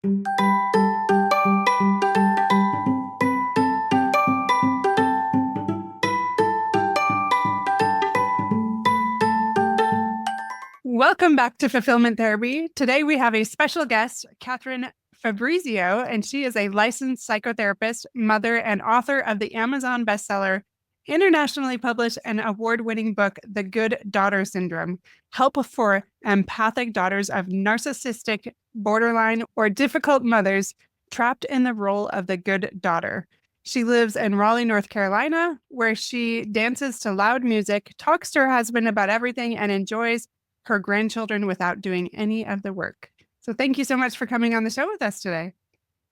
Welcome back to Fulfillment Therapy. Today we have a special guest, Katherine Fabrizio, and she is a licensed psychotherapist, mother, and author of the Amazon bestseller, internationally published and award-winning book, The Good Daughter Syndrome: Help for Empathic Daughters of Narcissistic, Borderline, or Difficult Mothers Trapped in the Role of the Good Daughter. She lives in Raleigh, North Carolina, where she dances to loud music, talks to her husband about everything, and enjoys her grandchildren without doing any of the work. So thank you so much for coming on the show with us today.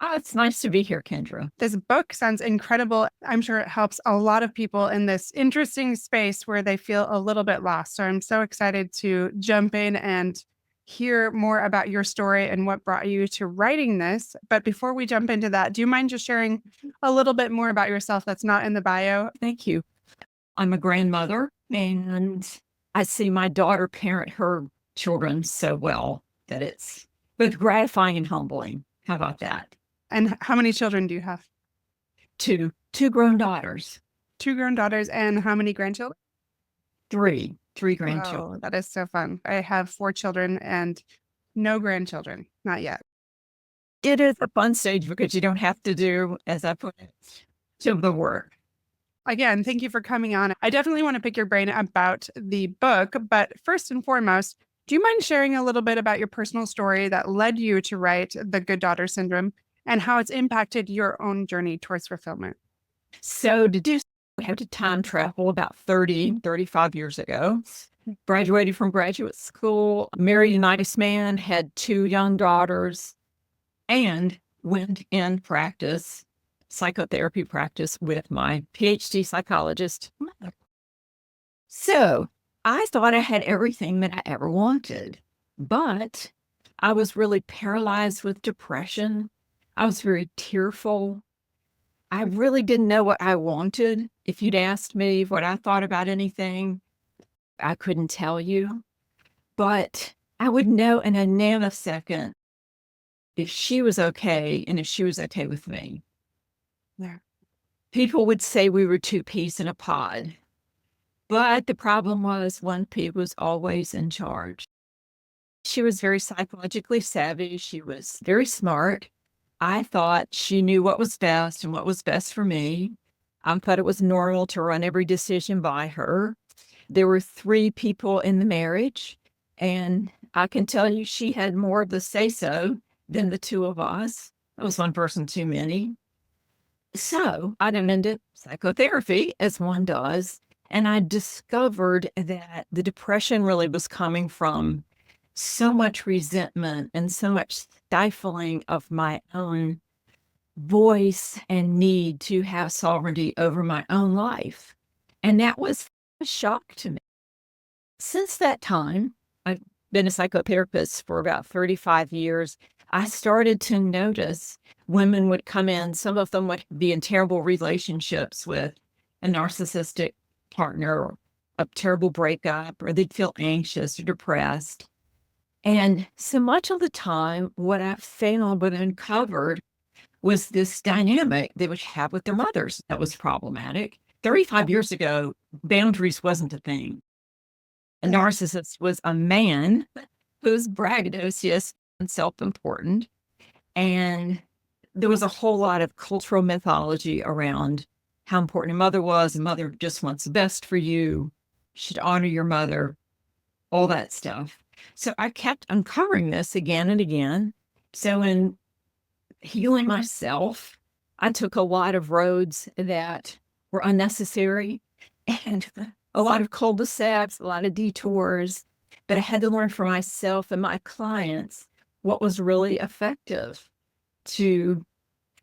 Oh, it's nice to be here, Kendra. This book sounds incredible. I'm sure it helps a lot of people in this interesting space where they feel a little bit lost. So I'm so excited to jump in and hear more about your story and what brought you to writing this. But before we jump into that, do you mind just sharing a little bit more about yourself that's not in the bio? Thank you. I'm a grandmother, and I see my daughter parent her children so well that it's both gratifying and humbling. How about that? And how many children do you have? Two grown daughters. 2 grown daughters, and how many grandchildren? Three grandchildren. Wow, that is so fun. I have 4 children and no grandchildren, not yet. It is a fun stage because you don't have to do, as I put it, some of the work. Again, thank you for coming on. I definitely want to pick your brain about the book, but first and foremost, do you mind sharing a little bit about your personal story that led you to write The Good Daughter Syndrome and how it's impacted your own journey towards fulfillment? So to do so, we had to time travel about 35 years ago. Graduated from graduate school, married a nice man, had 2 young daughters, and went in psychotherapy practice with my PhD psychologist mother. So I thought I had everything that I ever wanted, but I was really paralyzed with depression. I was very tearful. I really didn't know what I wanted. If you'd asked me what I thought about anything, I couldn't tell you, but I would know in a nanosecond if she was okay and if she was okay with me. Yeah. People would say we were 2 peas in a pod, but the problem was one pea was always in charge. She was very psychologically savvy. She was very smart. I thought she knew what was best and what was best for me. I thought it was normal to run every decision by her. There were 3 people in the marriage, and I can tell you she had more of the say-so than the 2 of us. It was one person too many. So I went into psychotherapy, as one does, and I discovered that the depression really was coming from so much resentment and so much stifling of my own voice and need to have sovereignty over my own life. And that was a shock to me. Since that time, I've been a psychotherapist for about 35 years. I started to notice women would come in, some of them would be in terrible relationships with a narcissistic partner, or a terrible breakup, or they'd feel anxious or depressed. And so much of the time, what I found and uncovered was this dynamic they would have with their mothers that was problematic. 35 years ago, boundaries wasn't a thing. A narcissist was a man who was braggadocious and self-important. And there was a whole lot of cultural mythology around how important a mother was. A mother just wants the best for you. You should honor your mother, all that stuff. So I kept uncovering this again and again. So in healing myself, I took a lot of roads that were unnecessary and a lot of cul-de-sacs, a lot of detours, but I had to learn for myself and my clients what was really effective to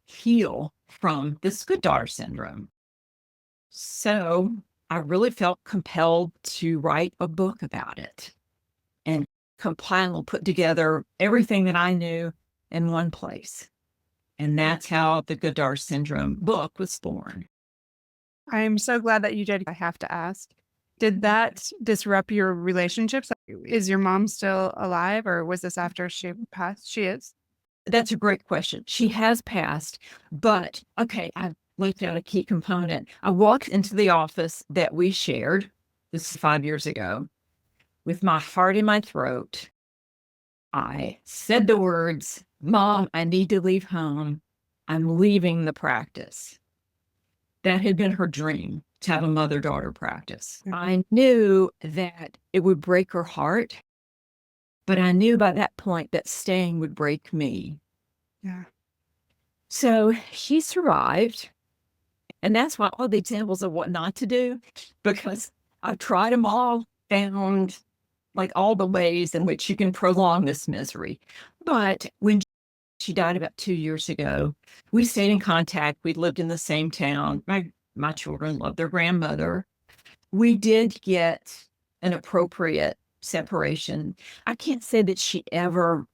heal from this good daughter syndrome. So I really felt compelled to write a book about it and compile, put together everything that I knew in one place. And that's how the Good Daughter Syndrome book was born. I'm so glad that you did. I have to ask, did that disrupt your relationships? Is your mom still alive, or was this after she passed? She is? That's a great question. She has passed, but okay, I left out a key component. I walked into the office that we shared, this is 5 years ago, with my heart in my throat. I said the words, "Mom, I need to leave home. I'm leaving the practice." That had been her dream, to have a mother-daughter practice. I knew that it would break her heart, but I knew by that point that staying would break me. Yeah. So she survived. And that's why all the examples of what not to do, because I've tried them all, found like all the ways in which you can prolong this misery. But when she died about 2 years ago, we stayed in contact. We lived in the same town. My children loved their grandmother. We did get an appropriate separation. I can't say that she ever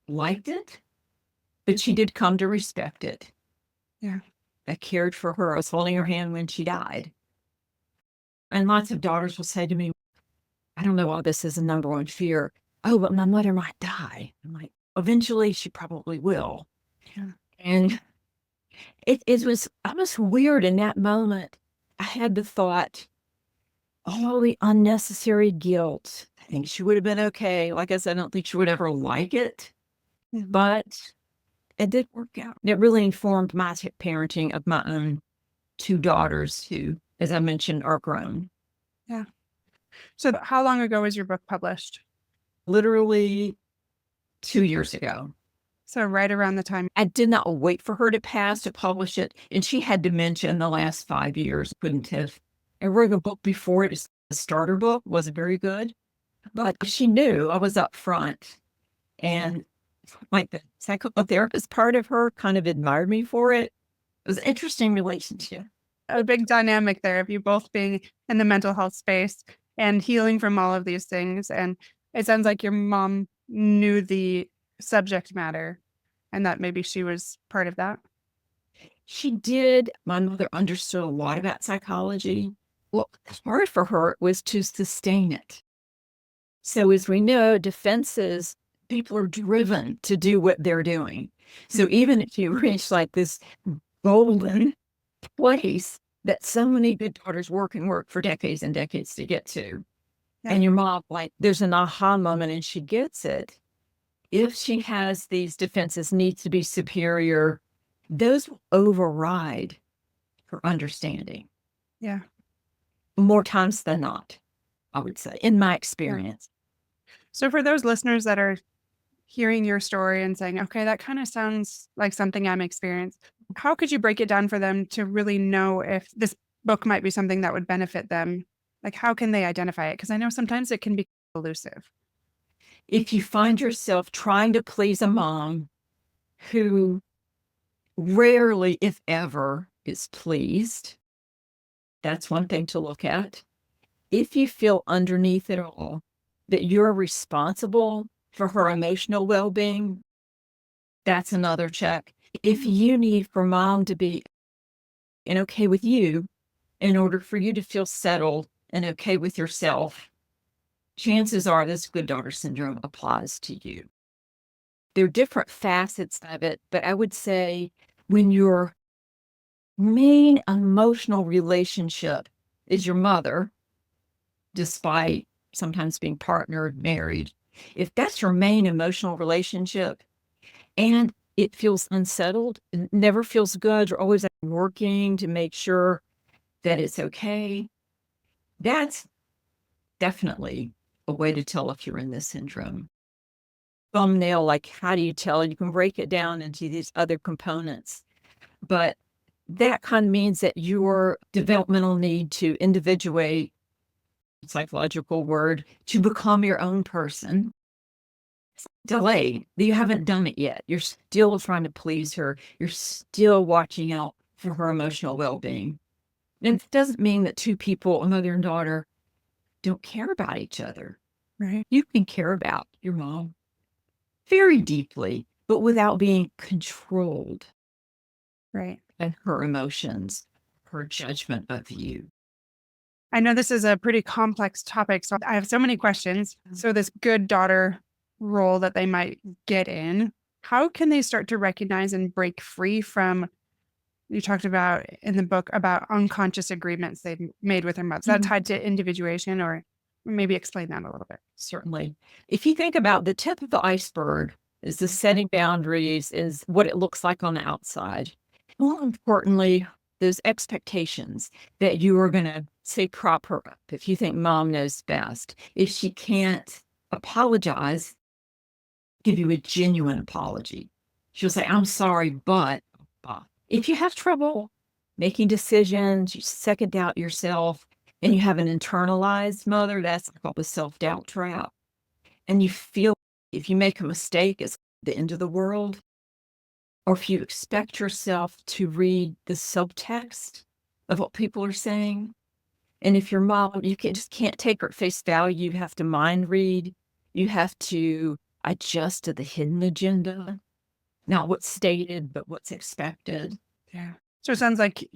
liked it, but she did come to respect it. Yeah. I cared for her. I was holding her hand when she died. And lots of daughters will say to me, I don't know why this is a number one fear. Oh, but my mother might die. I'm like, eventually she probably will. Yeah. And it was almost weird in that moment. I had the thought, all the unnecessary guilt. I think she would have been okay. Like I said, I don't think she would ever like it, but it did work out. It really informed my parenting of my own two daughters who, as I mentioned, are grown. Yeah. So how long ago was your book published? Literally 2 years ago. So right around the time. I did not wait for her to pass to publish it. And she had dementia in the last 5 years. Couldn't have. I wrote a book before it. A starter book, wasn't very good. But she knew I was up front. And like the psychotherapist part of her kind of admired me for it. It was an interesting relationship. A big dynamic there of you both being in the mental health space and healing from all of these things. And it sounds like your mom knew the subject matter and that maybe she was part of that. She did. My mother understood a lot about psychology. Well, hard for her was to sustain it. So as we know, defenses, people are driven to do what they're doing. So even if you reach like this golden place that so many good daughters work for decades and decades to get to, and your mom, like, there's an aha moment and she gets it. If she has these defenses, needs to be superior, those will override her understanding. Yeah. More times than not, I would say, in my experience. So for those listeners that are hearing your story and saying, okay, that kind of sounds like something I'm experiencing, how could you break it down for them to really know if this book might be something that would benefit them? Like, how can they identify it? Because I know sometimes it can be elusive. If you find yourself trying to please a mom who rarely, if ever, is pleased, that's one thing to look at. If you feel underneath it all that you're responsible for her emotional well-being, that's another check. If you need for mom to be and okay with you in order for you to feel settled and okay with yourself, chances are this good daughter syndrome applies to you. There are different facets of it, but I would say when your main emotional relationship is your mother, despite sometimes being partnered, married, if that's your main emotional relationship and it feels unsettled, it never feels good, you're always working to make sure that it's okay, that's definitely a way to tell if you're in this syndrome. Thumbnail, like, how do you tell? You can break it down into these other components, but that kind of means that your developmental need to individuate, psychological word, to become your own person, delayed. You haven't done it yet. You're still trying to please her. You're still watching out for her emotional well-being. And it doesn't mean that two people, a mother and daughter, don't care about each other. Right. You can care about your mom very deeply, but without being controlled. Right. And her emotions, her judgment of you. I know this is a pretty complex topic, so I have so many questions. So this good daughter role that they might get in, how can they start to recognize and break free from, you talked about in the book about unconscious agreements they've made with their mothers? Is that tied to individuation, or maybe explain that a little bit? Certainly. If you think about the tip of the iceberg is the setting boundaries, is what it looks like on the outside. More importantly, those expectations that you are going to say prop her up if you think mom knows best. If she can't apologize, give you a genuine apology. She'll say, I'm sorry, but if you have trouble making decisions, you second doubt yourself, and you have an internalized mother, that's called the self-doubt trap. And you feel if you make a mistake, it's the end of the world. Or if you expect yourself to read the subtext of what people are saying. And if your mom, just can't take her at face value, you have to mind read. You have to adjust to the hidden agenda. Not what's stated, but what's expected. Yeah. So it sounds like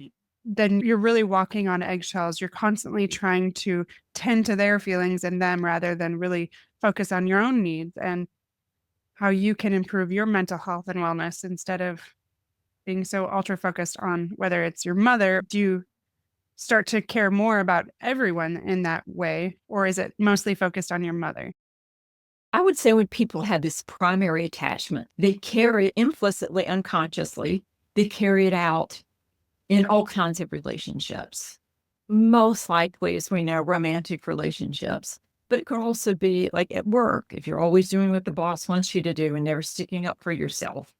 then you're really walking on eggshells. You're constantly trying to tend to their feelings and them rather than really focus on your own needs and how you can improve your mental health and wellness instead of being so ultra focused on whether it's your mother. Do you start to care more about everyone in that way, or is it mostly focused on your mother? I would say when people have this primary attachment, they carry it implicitly, unconsciously, they carry it out in all kinds of relationships. Most likely, as we know, romantic relationships, but it could also be like at work, if you're always doing what the boss wants you to do and never sticking up for yourself.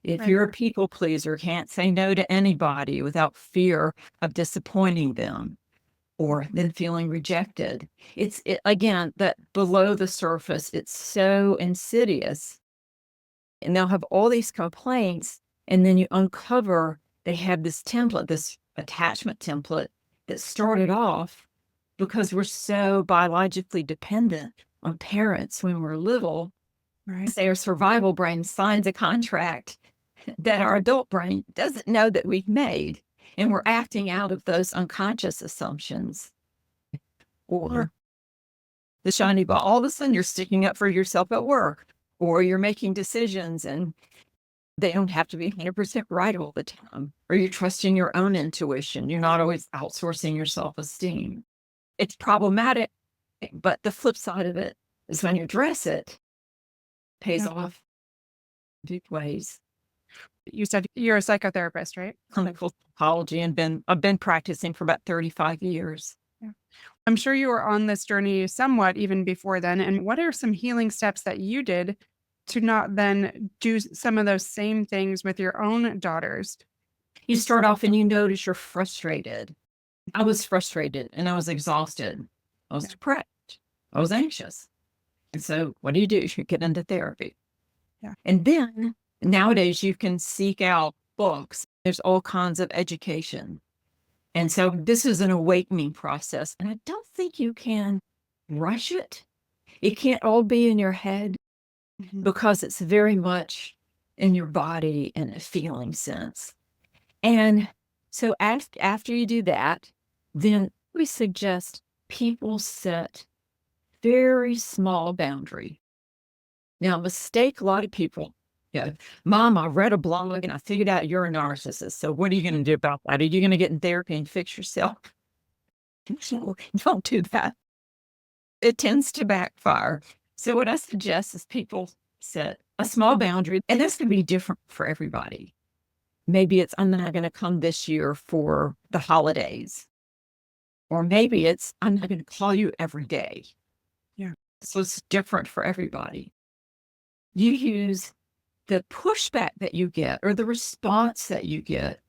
If Right. you're a people pleaser, can't say no to anybody without fear of disappointing them or then feeling rejected. Again, that below the surface, it's so insidious. And they'll have all these complaints, and then you uncover they have this template, this attachment template that started off because we're so biologically dependent on parents when we're little. Right. Say our survival brain signs a contract that our adult brain doesn't know that we've made, and we're acting out of those unconscious assumptions. Or the shiny ball, all of a sudden you're sticking up for yourself at work, or you're making decisions and they don't have to be 100% right all the time, or you're trusting your own intuition. You're not always outsourcing your self-esteem. It's problematic, but the flip side of it is when you address it, pays Yeah. off big ways. You said you're a psychotherapist, right? Clinical psychology, and I've been practicing for about 35 years. Yeah. I'm sure you were on this journey somewhat even before then. And what are some healing steps that you did to not then do some of those same things with your own daughters? You start off and you notice you're frustrated. I was frustrated and I was exhausted. I was depressed. I was anxious. And so what do? You get into therapy. Yeah. And then nowadays you can seek out books. There's all kinds of education. And so this is an awakening process. And I don't think you can rush it. It can't all be in your head because it's very much in your body in a feeling sense. And so after you do that, then we suggest people set very small boundary. Now, mistake a lot of people. Yeah, Mom, I read a blog and I figured out you're a narcissist. So what are you going to do about that? Are you going to get in therapy and fix yourself? No, don't do that. It tends to backfire. So what I suggest is people set a small boundary, and this can be different for everybody. Maybe it's, I'm not going to come this year for the holidays. Or maybe it's, I'm not going to call you every day. Yeah. So it's different for everybody. You use the pushback that you get or the response that you get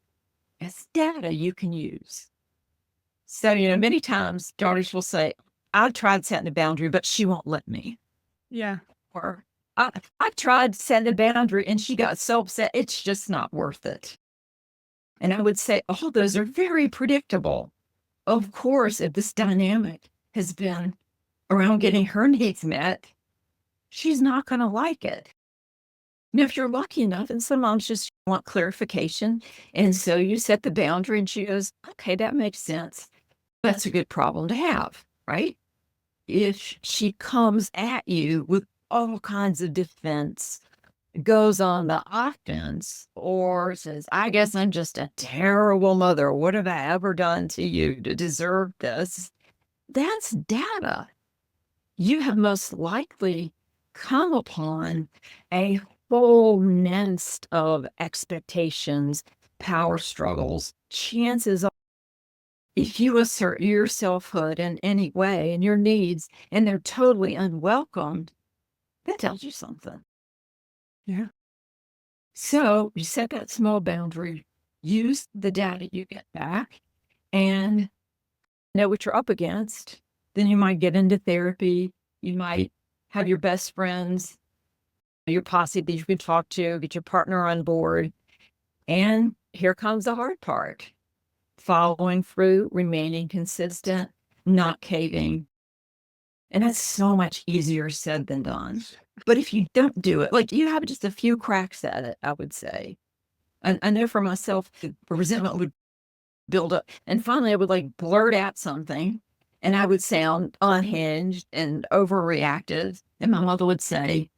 as data you can use. So, many times daughters will say, I tried setting a boundary, but she won't let me. Yeah. Or I tried setting a boundary and she got so upset, it's just not worth it. And I would say, oh, those are very predictable. Of course, if this dynamic has been around getting her needs met, she's not going to like it. Now, if you're lucky enough, and some moms just want clarification, and so you set the boundary and she goes, okay, that makes sense. That's a good problem to have, right? If she comes at you with all kinds of defense, goes on the offense or says, I guess I'm just a terrible mother. What have I ever done to you to deserve this? That's data. You have most likely come upon a whole nest of expectations, power struggles. Chances are, if you assert your selfhood in any way and your needs, and they're totally unwelcomed, that tells you something. Yeah. So you set that small boundary, use the data you get back, and know what you're up against. Then you might get into therapy. You might have your best friends, your posse that you can talk to, get your partner on board. And here comes the hard part: following through, remaining consistent, not caving. And that's so much easier said than done. But if you don't do it, like you have just a few cracks at it, I would say. I know for myself, the resentment would build up. And finally, I would like blurt out something and I would sound unhinged and overreactive. And my mother would say,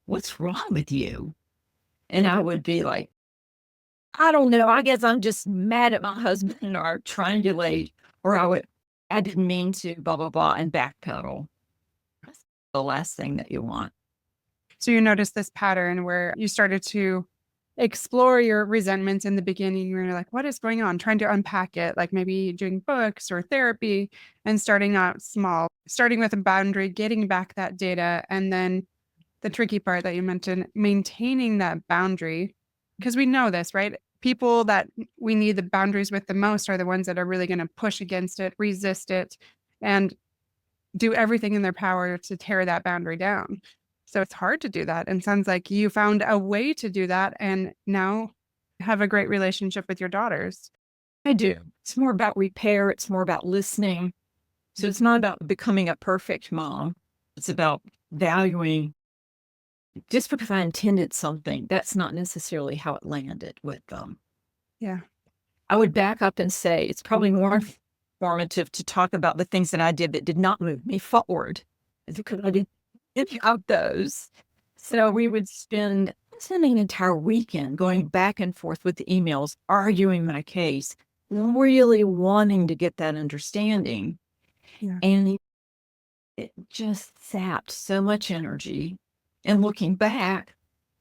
"What's wrong with you?" And I would be like, "I don't know. I guess I'm just mad at my husband," or triangulate, or I didn't mean to, blah, blah, blah, and backpedal. That's the last thing that you want. So you noticed this pattern where you started to explore your resentments in the beginning. You're like, what is going on? Trying to unpack it, like maybe doing books or therapy and starting out small, starting with a boundary, getting back that data. And then the tricky part that you mentioned, maintaining that boundary, because we know this, right? People that we need the boundaries with the most are the ones that are really going to push against it, resist it, and do everything in their power to tear that boundary down. So it's hard to do that. And sounds like you found a way to do that and now have a great relationship with your daughters. I do. It's more about repair. It's more about listening. So it's not about becoming a perfect mom. It's about valuing. Just because I intended something, that's not necessarily how it landed with them. Yeah. I would back up and say it's probably more formative to talk about the things that I did that did not move me forward. It's because I didn't have those. So we would spend an entire weekend going back and forth with the emails, arguing my case, really wanting to get that understanding. Yeah. And it just sapped so much energy. And looking back,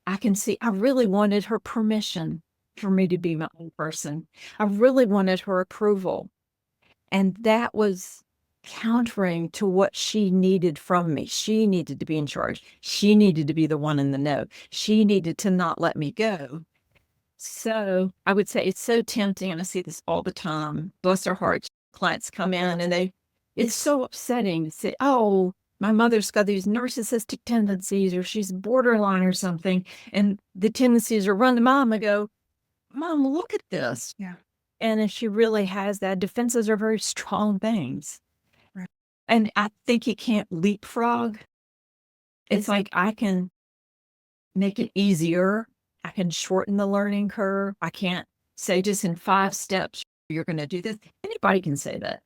I can see I really wanted her permission for me to be my own person. I really wanted her approval. And that was countering to what she needed from me. She needed to be in charge. She needed to be the one in the know. She needed to not let me go. So I would say it's so tempting, and I see this all the time. Bless their hearts, clients come in and it's so upsetting to say, "Oh, my mother's got these narcissistic tendencies, or she's borderline or something." And the tendencies are run to mom and go, "Mom, look at this." Yeah. And if she really has that, defenses are very strong things. Right. And I think you can't leapfrog. It's like I can make it easier. I can shorten the learning curve. I can't say just in 5 steps, you're going to do this. Anybody can say that.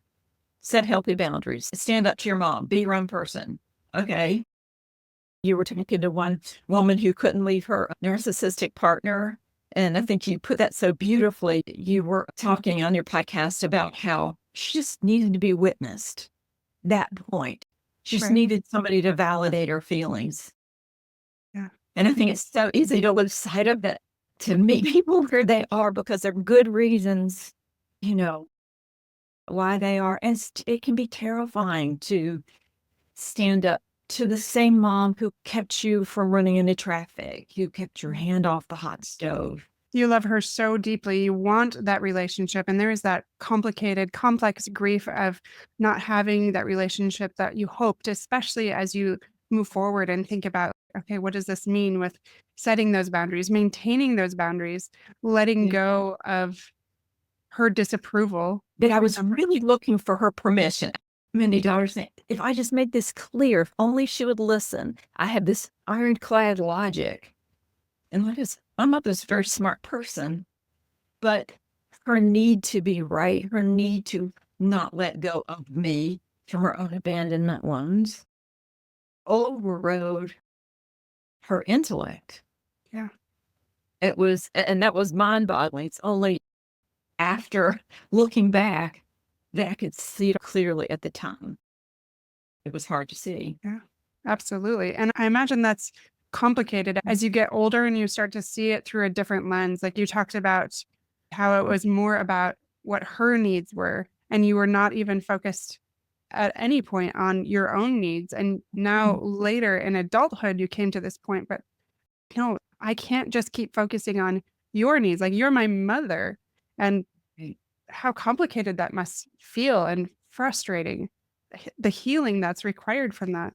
Set healthy boundaries. Stand up to your mom. Be your own person. Okay. You were talking to one woman who couldn't leave her narcissistic partner. And I think you put that so beautifully. You were talking on your podcast about how she just needed to be witnessed. That point. She just Right. needed somebody to validate her feelings. Yeah. And I think it's so easy to lose sight of that, to meet people where they are because they're good reasons, why they are. And it can be terrifying to stand up to the same mom who kept you from running into traffic, who kept your hand off the hot stove. You love her so deeply. You want that relationship. And there is that complicated, complex grief of not having that relationship that you hoped, especially as you move forward and think about, okay, what does this mean with setting those boundaries, maintaining those boundaries, letting Yeah. go of her disapproval. But I was really looking for her permission. Many daughters say, if I just made this clear, if only she would listen. I had this ironclad logic. And my mother's a very smart person, but her need to be right, her need to not let go of me from her own abandonment wounds overrode her intellect. Yeah. And that was mind-boggling. It's only after looking back that I could see it clearly at the time. It was hard to see. Yeah, absolutely. And I imagine that's complicated as you get older and you start to see it through a different lens. Like you talked about how it was more about what her needs were, and you were not even focused at any point on your own needs. And now later in adulthood, you came to this point, but no, I can't just keep focusing on your needs. Like you're my mother. And Right. how complicated that must feel and frustrating. The healing that's required from that.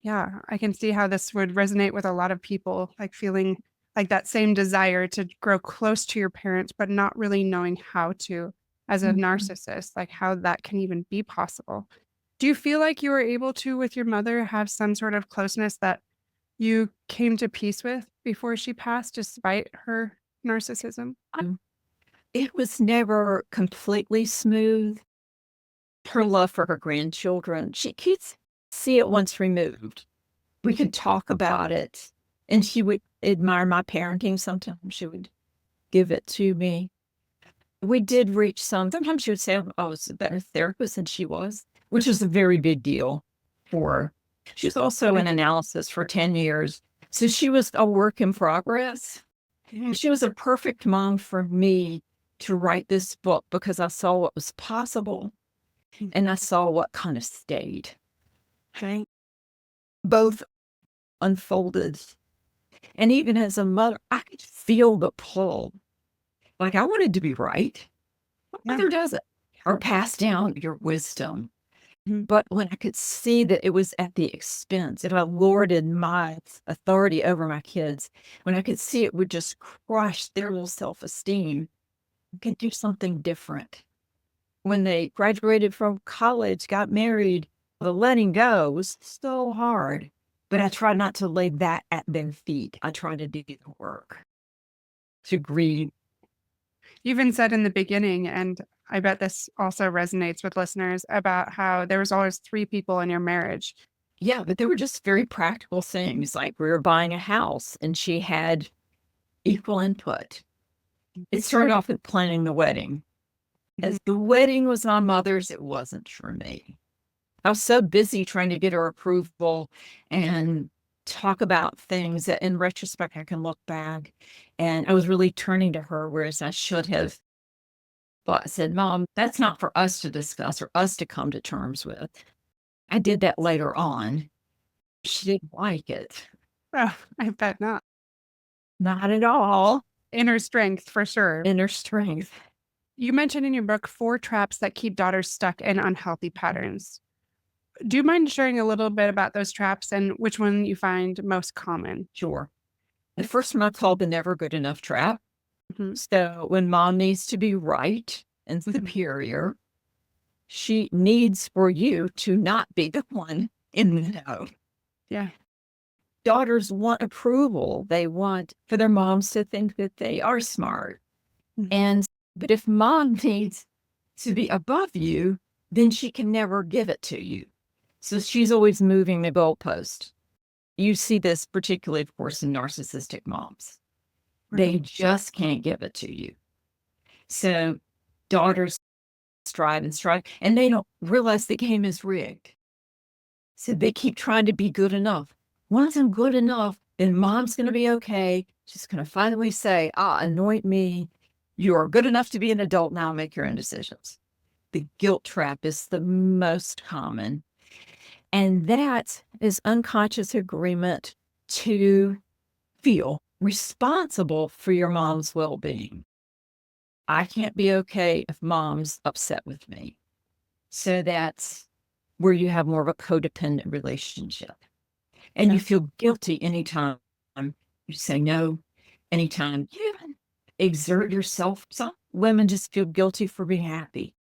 Yeah, I can see how this would resonate with a lot of people, like feeling like that same desire to grow close to your parents, but not really knowing how to as a Mhm. narcissist, like how that can even be possible. Do you feel like you were able to, with your mother, have some sort of closeness that you came to peace with before she passed, despite her narcissism? It was never completely smooth. Her love for her grandchildren, she could see it once removed. We could talk about it, and she would admire my parenting. Sometimes she would give it to me. We did reach sometimes she would say I was a better therapist than she was, which is a very big deal for her. She was also in analysis for 10 years, so she was a work in progress. She was a perfect mom for me to write this book because I saw what was possible and I saw what kind of stayed. Okay. Both unfolded. And even as a mother, I could feel the pull. Like I wanted to be right. What Yeah. mother doesn't? Or pass down your wisdom. Mhm. But when I could see that it was at the expense, if I lorded my authority over my kids, when I could see it would just crush their little self esteem, I could do something different. When they graduated from college, got married, the letting go was so hard. But I tried not to lay that at their feet. I tried to do the work to grieve. You even said in the beginning, and I bet this also resonates with listeners about how there was always three people in your marriage. Yeah, but they were just very practical things. Like we were buying a house and she had equal input. It started off with planning the wedding. As the wedding was my mother's, it wasn't for me. I was so busy trying to get her approval and talk about things that in retrospect I can look back and I was really turning to her, whereas I should have. But I said, Mom, that's not for us to discuss or us to come to terms with. I did that later on. She didn't like it. Oh, I bet not. Not at all. Inner strength for sure. Inner strength. You mentioned in your book 4 traps that keep daughters stuck in unhealthy patterns. Do you mind sharing a little bit about those traps and which one you find most common? Sure. The first one I called the never good enough trap. Mhm. So when mom needs to be right and superior, she needs for you to not be the one in the know. Yeah. Daughters want approval. They want for their moms to think that they are smart. Mhm. And but if mom needs to be above you, then she can never give it to you. So she's always moving the goalpost. You see this particularly, of course, in narcissistic moms. They just can't give it to you. So daughters strive, and they don't realize the game is rigged. So they keep trying to be good enough. Once I'm good enough, then mom's going to be okay. She's going to finally say, anoint me. You are good enough to be an adult now. Make your own decisions. The guilt trap is the most common. And that is unconscious agreement to feel responsible for your mom's well being. I can't be okay if mom's upset with me. So that's where you have more of a codependent relationship. And you Yeah. feel guilty anytime you say no, anytime you even exert yourself. Some women just feel guilty for being happy.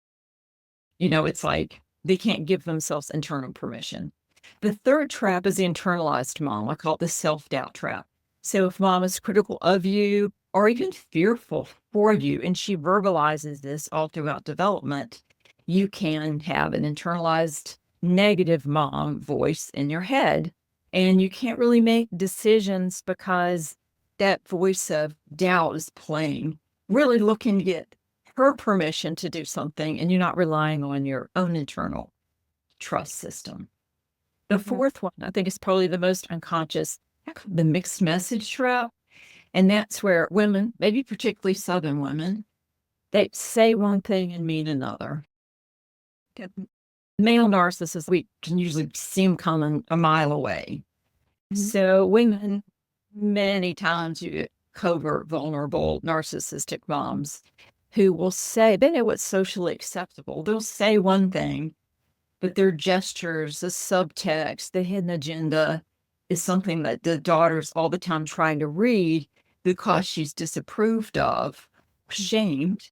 It's like they can't give themselves internal permission. The third trap is the internalized mom. I call it the self doubt trap. So if mom is critical of you or even fearful for you, and she verbalizes this all throughout development, you can have an internalized negative mom voice in your head. And you can't really make decisions because that voice of doubt is playing, really looking to get her permission to do something, and you're not relying on your own internal trust system. The fourth one, I think, is probably the most unconscious, the mixed message trap. And that's where women, maybe particularly Southern women, they say one thing and mean another. Male narcissists, we can usually see them coming a mile away. So women, many times you get covert, vulnerable, narcissistic moms who will say, they know what's socially acceptable. They'll say one thing, but their gestures, the subtext, the hidden agenda is something that the daughter's all the time trying to read because she's disapproved of, shamed.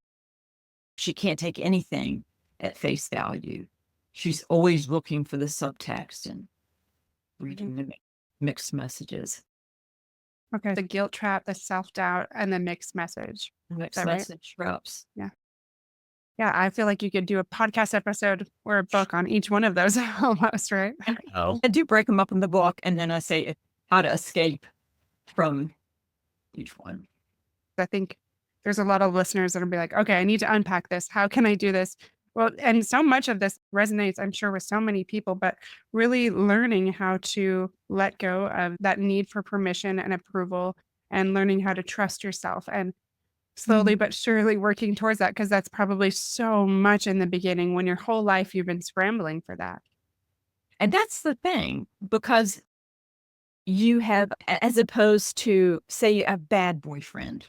She can't take anything at face value. She's always looking for the subtext and reading the mixed messages. Okay. The guilt trap, the self-doubt, and the mixed message. Mixed message traps. Yeah. Yeah, I feel like you could do a podcast episode or a book on each one of those almost, right? I do break them up in the book, and then I say how to escape from each one. I think there's a lot of listeners that'll be like, okay, I need to unpack this. How can I do this? Well, and so much of this resonates, I'm sure, with so many people, but really learning how to let go of that need for permission and approval and learning how to trust yourself and slowly but surely working towards that, because that's probably so much in the beginning when your whole life you've been scrambling for that. And that's the thing, because you have, as opposed to, say, a bad boyfriend,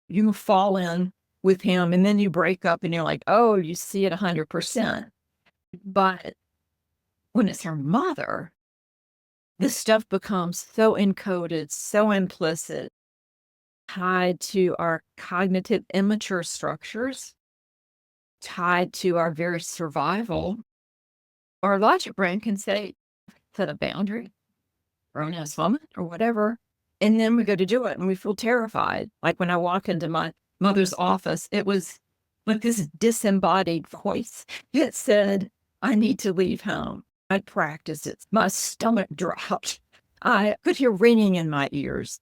you fall in with him and then you break up and you're like, oh, you see it 100%. But when it's her mother, this stuff becomes so encoded, so implicit, tied to our cognitive immature structures, tied to our very survival. Our logic brain can say, set a boundary, grown ass woman, or whatever. And then we go to do it and we feel terrified. Like when I walk into my mother's office, it was like this disembodied voice that said, I need to leave home. I practiced it. My stomach dropped. I could hear ringing in my ears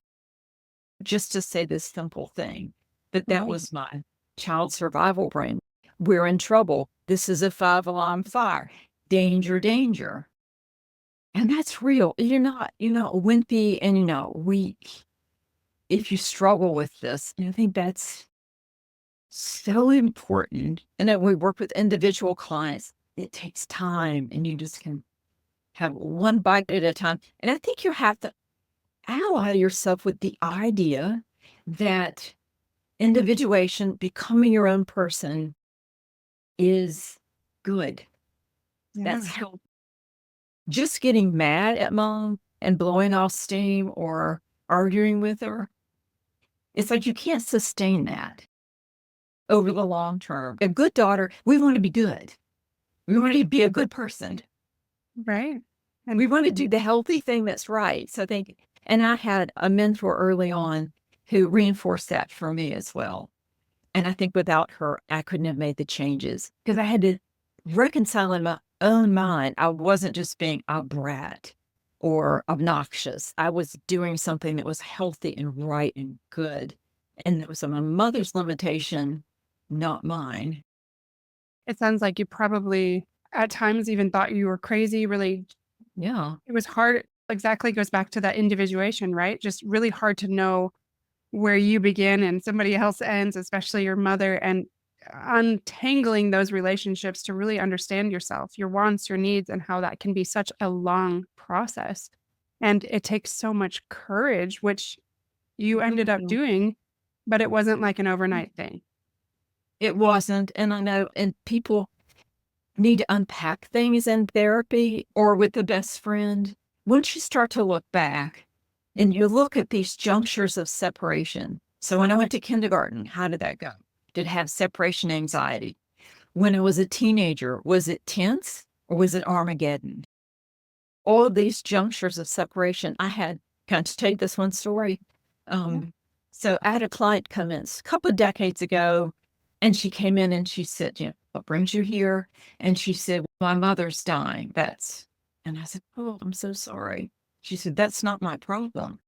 just to say this simple thing. But that was my child survival brain. We're in trouble. This is a 5-alarm fire. Danger, danger. And that's real. You're not, wimpy and, weak. If you struggle with this, and I think that's so important. And then we work with individual clients. It takes time, and you just can have one bite at a time. And I think you have to ally yourself with the idea that individuation, becoming your own person, is good. That's how just getting mad at mom and blowing off steam or arguing with her, it's like you can't sustain that over the long term. A good daughter, we want to be good. We want to be a good person. Right. And we want to do the healthy thing that's right. So and I had a mentor early on who reinforced that for me as well. And I think without her, I couldn't have made the changes because I had to reconcile in my own mind. I wasn't just being a brat or obnoxious. I was doing something that was healthy and right and good. And it was my mother's limitation, not mine. It sounds like you probably at times even thought you were crazy, really. Yeah. It was hard. Exactly. Goes back to that individuation, right? Just really hard to know where you begin and somebody else ends, especially your mother, and untangling those relationships to really understand yourself, your wants, your needs, and how that can be such a long process. And it takes so much courage, which you ended up doing, but it wasn't like an overnight thing. It wasn't. And I know, and people need to unpack things in therapy or with a best friend. Once you start to look back and you look at these junctures of separation. So when I went to kindergarten, how did that go? Did I have separation anxiety? When I was a teenager, was it tense or was it Armageddon? All of these junctures of separation, can I just tell you this one story? So I had a client come in a couple of decades ago, and she came in and she said, what brings you here? And she said, my mother's dying. And I said, oh, I'm so sorry. She said, that's not my problem.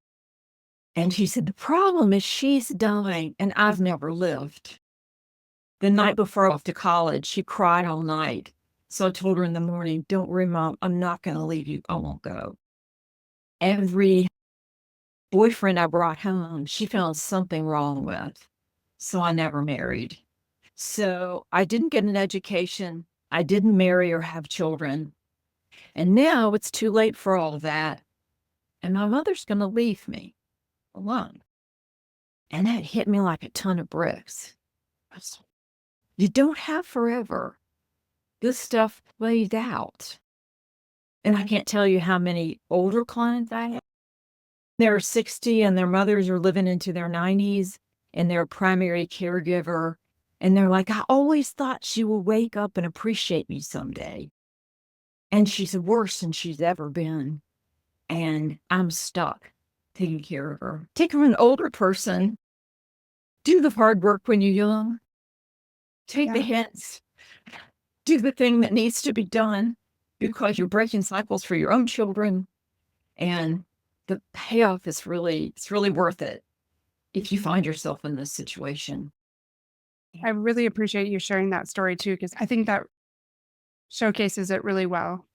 And she said, the problem is she's dying and I've never lived. The night before off to college, she cried all night. So I told her in the morning, don't worry, Mom, I'm not going to leave you. I won't go. Every boyfriend I brought home, she found something wrong with. So I never married. So I didn't get an education. I didn't marry or have children. And now it's too late for all of that. And my mother's going to leave me alone. And that hit me like a ton of bricks. You don't have forever. This stuff plays out. And I can't tell you how many older clients I have. They're 60 and their mothers are living into their 90s and they're a primary caregiver. And they're like, I always thought she will wake up and appreciate me someday. And she's worse than she's ever been. And I'm stuck taking care of her. Take her an older person. Do the hard work when you're young. Take the hits. Do the thing that needs to be done because you're breaking cycles for your own children. And the payoff is it's really worth it if you find yourself in this situation. I really appreciate you sharing that story too, because I think that showcases it really well.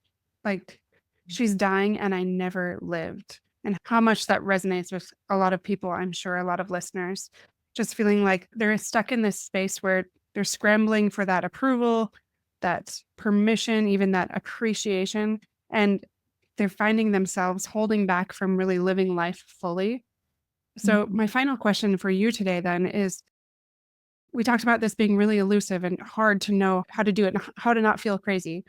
Like, she's dying and I never lived. And how much that resonates with a lot of people, I'm sure a lot of listeners, just feeling like they're stuck in this space where they're scrambling for that approval, that permission, even that appreciation. And they're finding themselves holding back from really living life fully. So, my final question for you today then is, we talked about this being really elusive and hard to know how to do it and how to not feel crazy.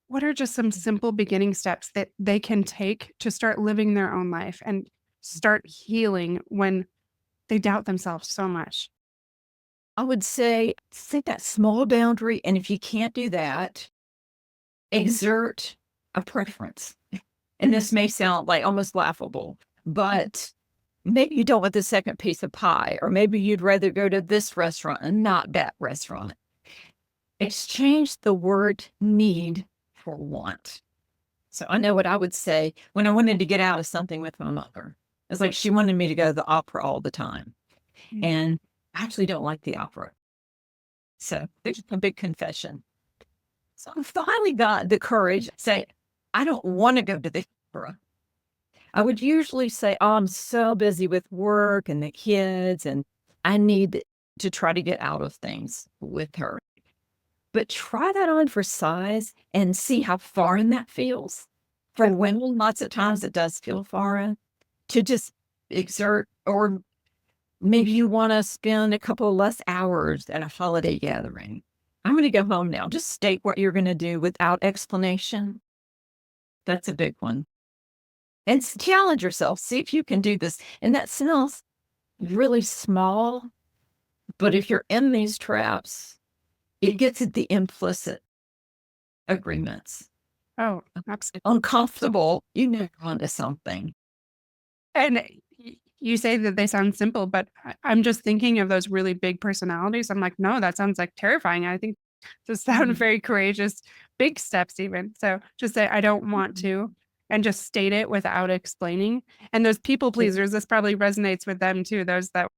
What are just some simple beginning steps that they can take to start living their own life and start healing when they doubt themselves so much? I would say set that small boundary. And if you can't do that, exert a preference. And this may sound like almost laughable, but maybe you don't want the second piece of pie, or maybe you'd rather go to this restaurant and not that restaurant. Exchange the word need for want. So I know what I would say when I wanted to get out of something with my mother. It's like she wanted me to go to the opera all the time. And I actually don't like the opera. So there's a big confession. So I finally got the courage to say, I don't want to go to the opera. I would usually say, oh, I'm so busy with work and the kids, and I need to try to get out of things with her. But try that on for size and see how foreign that feels. For women, lots of times it does feel foreign to just exert, or maybe you want to spend a couple less hours at a holiday gathering. I'm going to go home now. Just state what you're going to do without explanation. That's a big one. And challenge yourself. See if you can do this. And that sounds really small, but if you're in these traps, it gets at the implicit agreements. Oh, absolutely. Uncomfortable, you know, onto something. And you say that they sound simple, but I'm just thinking of those really big personalities. I'm like, no, that sounds like terrifying. I think those sound very courageous, big steps even. So just say, I don't want to, and just state it without explaining. And those people pleasers, this probably resonates with them too, those that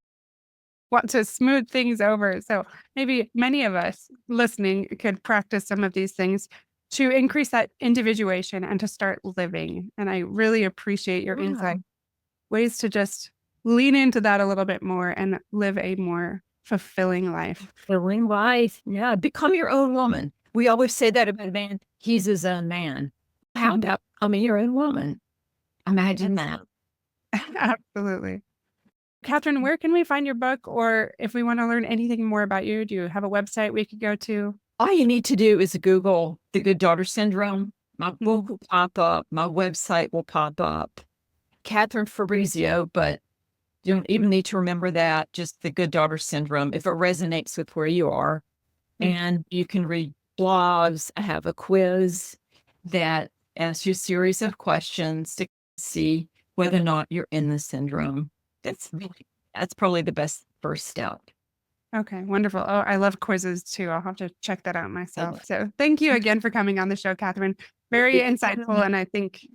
want to smooth things over. So maybe many of us listening could practice some of these things to increase that individuation and to start living. And I really appreciate your insight. Ways to just lean into that a little bit more and live a more fulfilling life. Fulfilling life. Yeah. Become your own woman. We always say that about a man. He's his own man. How about becoming your own woman? Imagine that. Absolutely. Katherine, where can we find your book? Or if we want to learn anything more about you, do you have a website we could go to? All you need to do is Google the Good Daughter Syndrome. My book will pop up. My website will pop up. Katherine Fabrizio, but you don't even need to remember that. Just the Good Daughter Syndrome, if it resonates with where you are. And you can read blogs. I have a quiz that asks you a series of questions to see whether or not you're in the syndrome. That's probably the best first step. Okay, wonderful. Oh, I love quizzes too. I'll have to check that out myself. So thank you again for coming on the show, Katherine. Very insightful and I think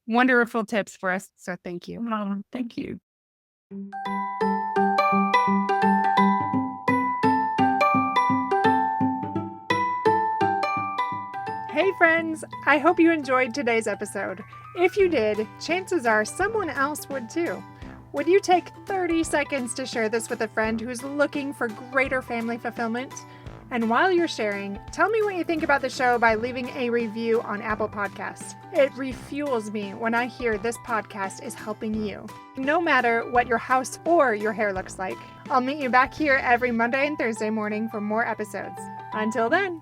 wonderful tips for us. So thank you. Thank you. Hey friends, I hope you enjoyed today's episode. If you did, chances are someone else would too. Would you take 30 seconds to share this with a friend who's looking for greater family fulfillment? And while you're sharing, tell me what you think about the show by leaving a review on Apple Podcasts. It refuels me when I hear this podcast is helping you, no matter what your house or your hair looks like. I'll meet you back here every Monday and Thursday morning for more episodes. Until then.